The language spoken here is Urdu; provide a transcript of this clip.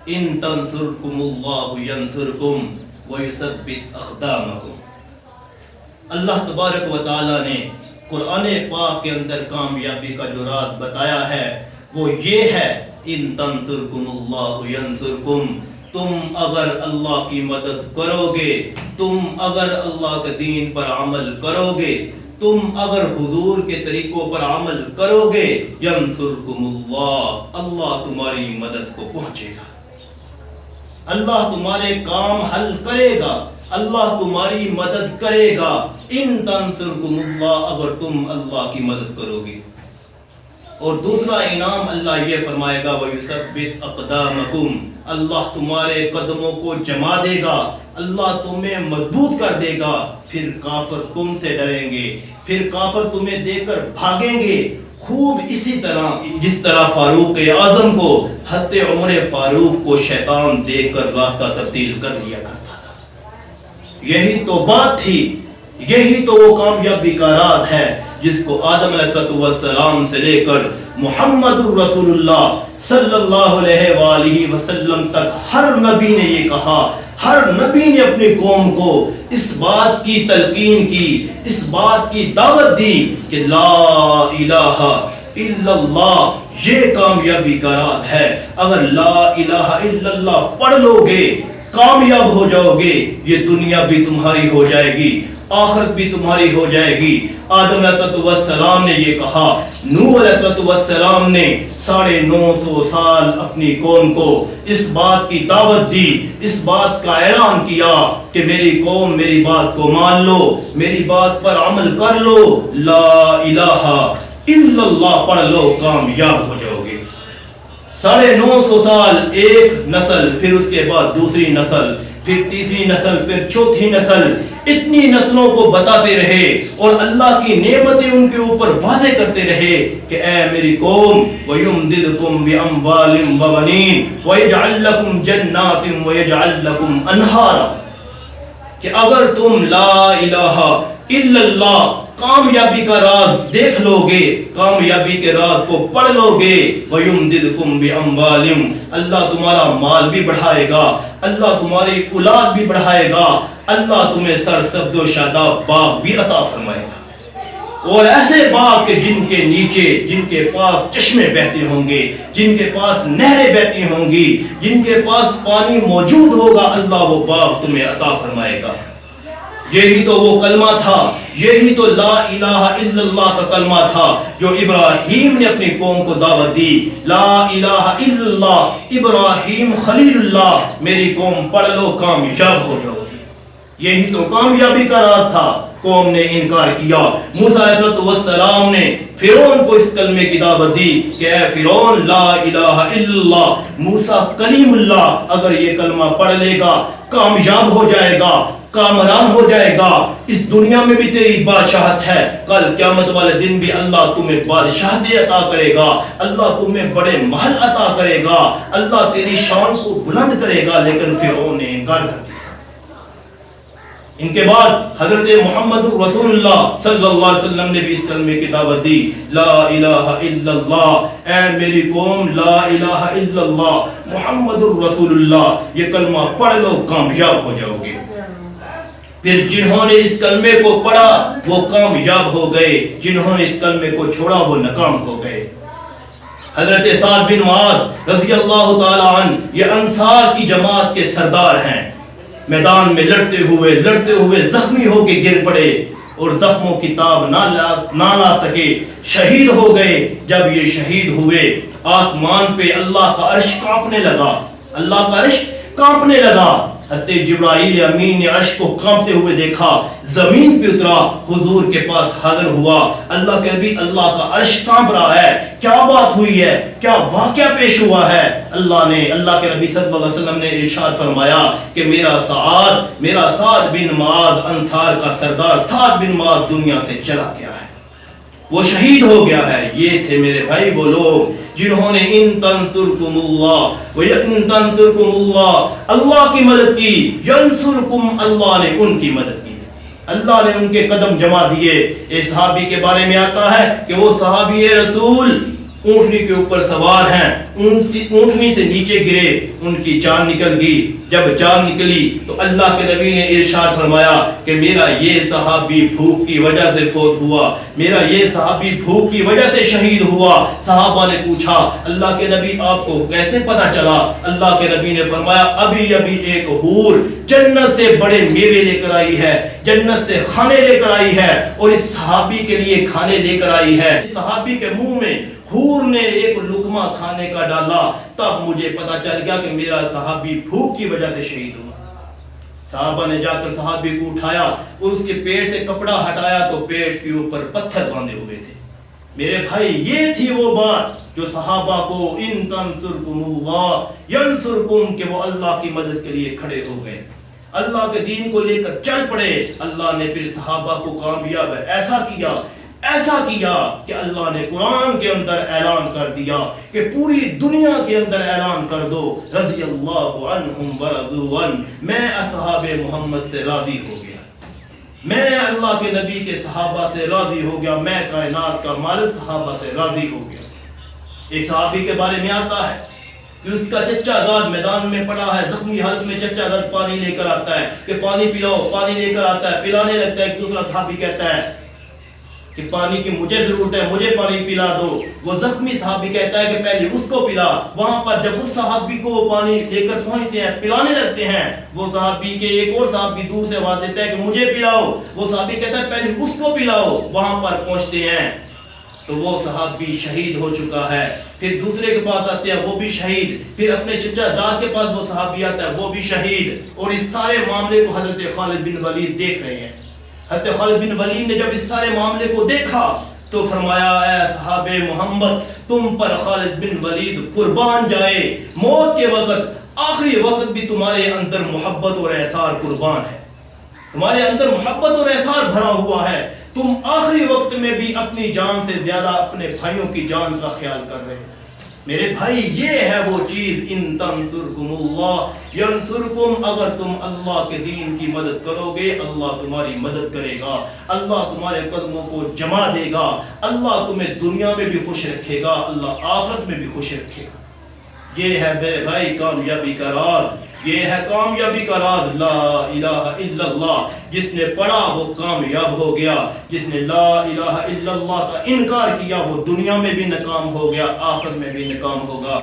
ان تنصرکم اللہ ینصرکم ویثبت اقدامکم۔ اللہ تبارک و تعالیٰ نے قرآن پاک کے اندر کامیابی کا جو راز بتایا ہے وہ یہ ہے، ان تنصرکم اللہ ینصرکم، تم اگر اللہ کی مدد کرو گے، تم اگر اللہ کے دین پر عمل کرو گے، تم اگر حضور کے طریقوں پر عمل کرو گے، ینصرکم اللہ، اللہ تمہاری مدد کو پہنچے گا، اللہ تمہارے کام حل کرے گا، اللہ تمہاری مدد کرے گا۔ ان تنصرکم اللہ، اگر تم اللہ کی مدد کرو گے۔ اور دوسرا انعام اللہ یہ فرمائے گا، وَيُثَبِّتْ أَقْدَامَكُمْ، اللہ تمہارے قدموں کو جما دے گا، اللہ تمہیں مضبوط کر دے گا، پھر کافر تم سے ڈریں گے، پھر کافر تمہیں دے کر بھاگیں گے۔ خوب اسی طرح جس طرح فاروق اعظم کو، حضرت عمر فاروق کو شیطان دیکھ کر راستہ تبدیل کر لیا کرتا تھا۔ یہی تو بات تھی، یہی تو وہ کامیابی کا راز ہے جس کو آدم علیہ السلام سے لے کر محمد الرسول اللہ صلی اللہ علیہ وآلہ وسلم تک ہر نبی نے یہ کہا، ہر نبی نے اپنی قوم کو اس بات کی تلقین کی، اس بات کی دعوت دی کہ لا الہ الا اللہ یہ کامیابی کا راز ہے۔ اگر لا الہ الا اللہ پڑھ لو گے کامیاب ہو جاؤ گے، یہ دنیا بھی تمہاری ہو جائے گی، آخرت بھی تمہاری ہو جائے گی۔ آدم علیہ السلام نے یہ کہا، نوح علیہ السلام نے 950 سال اپنی قوم کو اس بات کی دعوت دی، اس بات کا اعلان کیا کہ میری قوم میری بات کو مان لو، میری بات پر عمل کر لو، لا الہ الا اللہ پڑھ لو، کامیاب ہو جاؤ گے۔ 950 سال ایک نسل، پھر اس کے بعد دوسری نسل، پھر تیسری نسل، پھر چوتھی نسل، اتنی نسلوں کو بتاتے رہے اور اللہ کی نعمتیں ان کے اوپر واضح کرتے رہے کہ اے میری قوم، وَيُمْدِدْكُمْ بِأَمْوَالٍ وَبَنِينَ وَيَجْعَلْ لَكُمْ جَنَّاتٍ وَيَجْعَلْ لَكُمْ أَنْهَارًا، کہ اگر تم لا الہ الا اللہ کامیابی کا راز دیکھ لو گے، کامیابی کے راز کو پڑھ لو گے، وَيُمْدِدْكُمْ بِأَمْوَالٍ، اللہ تمہارا مال بھی بڑھائے گا، اللہ تمہاری اولاد بھی بڑھائے گا، اللہ تمہیں سرسبز و شاداب باغ بھی عطا فرمائے گا، اور ایسے باغ کے جن کے نیچے، جن کے پاس چشمے بہتے ہوں گے، جن کے پاس نہریں بہتی ہوں گی، جن کے پاس پانی موجود ہوگا، اللہ وہ باغ تمہیں عطا فرمائے گا۔ یہی تو وہ کلمہ تھا، یہی تو لا الہ الا اللہ کا کلمہ تھا جو ابراہیم نے اپنی قوم کو دعوت دی، لا الہ الا اللہ ابراہیم خلیل اللہ، میری قوم پڑھ لو کامیاب ہو جاؤ گی۔ یہی تو کامیابی کا راز تھا۔ قوم نے انکار کیا، موسیٰ علیہ السلام نے فرعون کو اس کلمے کی دعوت دی کہ اے فرعون لا الہ الا اللہ، موسیٰ کلیم اللہ اگر یہ کلمہ پڑھ لے گا کامیاب ہو جائے گا، کامران ہو جائے گا، اس دنیا میں بھی تیری بادشاہت ہے، کل قیامت والے دن بھی اللہ تمہیں بادشاہت عطا کرے گا، اللہ تمہیں بڑے محل عطا کرے گا، اللہ تیری شان کو بلند کرے گا۔ لیکن فرعون نے انکار کر دیا۔ ان کے بعد حضرت محمد رسول اللہ صلی اللہ علیہ وسلم نے بھی اس کلمے کی دعوت دی، لا الہ الا اللہ، اے میری قوم لا الہ الا اللہ محمد رسول اللہ یہ کلمہ پڑھ لو کامیاب ہو جاؤ گے۔ پھر جنہوں نے اس کلمے کو پڑھا وہ کامیاب ہو گئے، جنہوں نے اس کلمے کو چھوڑا وہ ناکام ہو گئے۔ حضرت سعد بن معاذ رضی اللہ تعالی عنہ یہ انصار کی جماعت کے سردار ہیں، میدان میں لڑتے ہوئے زخمی ہو کے گر پڑے اور زخموں کی تاب نہ لا سکے، شہید ہو گئے۔ جب یہ شہید ہوئے آسمان پہ اللہ کا عرش کانپنے لگا، اللہ کا عرش کانپنے لگا۔ حضرت جبرائیل امین نے عرش کو کانپتے ہوئے دیکھا، زمین پہ اترا، حضور کے پاس حاضر ہوا، اللہ کے نبی اللہ کا عرش کانپ رہا ہے، کیا بات ہوئی ہے، کیا واقعہ پیش ہوا ہے؟ اللہ کے نبی صلی اللہ علیہ وسلم نے ارشاد فرمایا کہ میرا سعد بن معاذ انصار کا سردار سعد بن معاذ دنیا سے چلا گیا ہے، وہ شہید ہو گیا ہے۔ یہ تھے میرے بھائی وہ لوگ جنہوں نے ان تنصرکم اللہ اللہ کی مدد کی، ینصرکم اللہ نے ان کی مدد کی، اللہ نے ان کے قدم جما دیے۔ اس صحابی کے بارے میں آتا ہے کہ وہ صحابی رسول اونٹنی کے اوپر سوار ہیں، اونٹنی سے نیچے گرے، ان کی جان نکل گئی۔ جب جان نکلی تو اللہ کے نبی نے ارشاد فرمایا کہ میرا یہ صحابی بھوک کی وجہ سے فوت ہوا، میرا یہ صحابی بھوک کی وجہ سے شہید ہوا۔ صحابہ نے پوچھا اللہ کے نبی آپ کو کیسے پتا چلا؟ اللہ کے نبی نے فرمایا ابھی ابھی ایک حور جنت سے بڑے میوے لے کر آئی ہے، جنت سے کھانے لے کر آئی ہے، اور اس صحابی کے لیے کھانے لے کر آئی ہے۔ اس صحابی کے منہ میں حور نے ایک لقمہ کھانے کا ڈالا، تب مجھے پتا چل گیا کہ میرا صحابی بھوک کی وجہ سے شہید ہوا۔ صحابہ نے جا کر صحابی کو اٹھایا اور اس کے پیٹ سے کپڑا ہٹایا تو پیٹ کے اوپر پتھر باندھے ہوئے تھے۔ میرے بھائی یہ تھی وہ بات جو صحابہ کو ان تنصرکم اللہ ینصرکم کہ وہ اللہ کی مدد کے لیے کھڑے ہو گئے، اللہ کے دین کو لے کر چل پڑے۔ اللہ نے پھر صحابہ کو کامیاب ایسا کیا کہ اللہ نے قرآن کے اندر اعلان کر دیا کہ پوری دنیا کے اندر اعلان کر دو رضی اللہ عنہم ورضوا عنہ، میں اصحاب محمد سے راضی ہو گیا، میں اللہ کے نبی کے صحابہ سے راضی ہو گیا، میں کائنات کا مالک صحابہ سے راضی ہو گیا۔ ایک صحابی کے بارے میں آتا ہے کہ اس کا چچا زاد میدان میں پڑا ہے، زخمی حالت میں چچا زاد پانی لے کر آتا ہے کہ پانی پلاؤ، پانی لے کر آتا ہے، پلانے لگتا ہے۔ ایک دوسرا صحابی کہتا ہے کہ پانی کی مجھے ضرورت ہے، مجھے پانی پلا دو۔ وہ زخمی صحابی کہتا ہے کہ پہلے اس کو پلا۔ وہاں پر جب اس صحابی کو وہ پانی لے کر پہنچتے ہیں، پلانے لگتے ہیں، وہ صحابی کے ایک اور صحابی دور سے آواز دیتا ہے کہ مجھے پلاؤ۔ وہ صحابی کہتا ہے پہلے اس کو پلاؤ۔ وہاں پر پہنچتے ہیں تو وہ صحابی شہید ہو چکا ہے۔ پھر دوسرے کے پاس آتے ہیں، وہ بھی شہید۔ پھر اپنے چچا داد کے پاس وہ صحابی آتا ہے، وہ بھی شہید۔ اور اس سارے معاملے کو حضرت خالد بن ولید دیکھ رہے ہیں۔ حضرت خالد بن ولید نے جب اس سارے معاملے کو دیکھا تو فرمایا اے صحاب محمد تم پر خالد بن ولید قربان جائے، موت کے وقت آخری وقت بھی تمہارے اندر محبت اور احسار قربان ہے، تمہارے اندر محبت اور احسار بھرا ہوا ہے، تم آخری وقت میں بھی اپنی جان سے زیادہ اپنے بھائیوں کی جان کا خیال کر رہے ہیں۔ میرے بھائی یہ ہے وہ چیز ان تنصرکم اللہ ینصرکم، اگر تم اللہ کے دین کی مدد کرو گے اللہ تمہاری مدد کرے گا، اللہ تمہارے قدموں کو جما دے گا، اللہ تمہیں دنیا میں بھی خوش رکھے گا، اللہ آخرت میں بھی خوش رکھے گا۔ یہ ہے میرے بھائی کامیابی کا راز، یہ ہے کامیابی کا راز لا الہ الا اللہ۔ جس نے پڑھا وہ کامیاب ہو گیا، جس نے لا الہ الا اللہ کا انکار کیا وہ دنیا میں بھی ناکام ہو گیا، آخرت میں بھی ناکام ہوگا۔